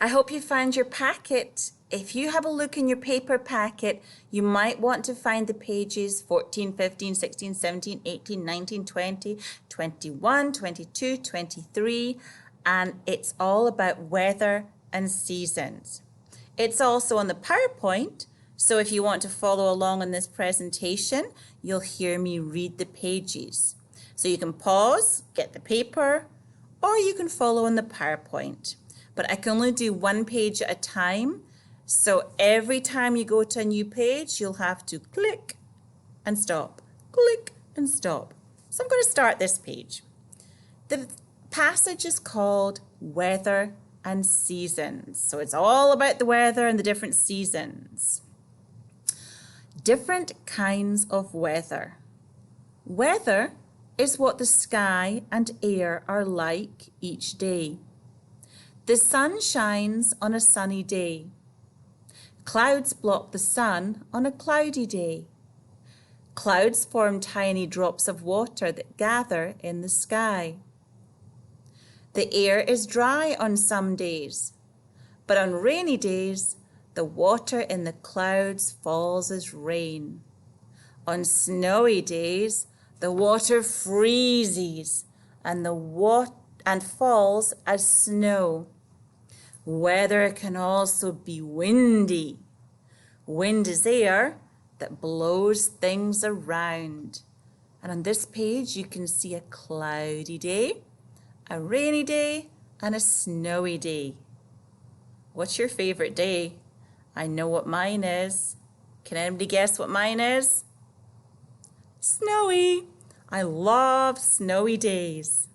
I hope you found your packet. If you have a look in your paper packet, you might want to find the pages 14, 15, 16, 17, 18, 19, 20, 21, 22, 23, and it's all about weather and seasons. It's also on the PowerPoint, so if you want to follow along on this presentation, you'll hear me read the pages. So you can pause, get the paper, or you can follow on the PowerPoint. But I can only do one page at a time, so every time you go to a new page, you'll have to click and stop, click and stop. So I'm going to start this page. The passage is called Weather and Seasons. So it's all about the weather and the different seasons. Different kinds of weather. Weather is what the sky and air are like each day. The sun shines on a sunny day. Clouds block the sun on a cloudy day. Clouds form tiny drops of water that gather in the sky. The air is dry on some days, but on rainy days, the water in the clouds falls as rain. On snowy days, the water freezes and falls as snow. Weather can also be windy. Wind is air that blows things around. And on this page, you can see a cloudy day, a rainy day, and a snowy day. What's your favorite day? I know what mine is. Can anybody guess what mine is? Snowy. I love snowy days.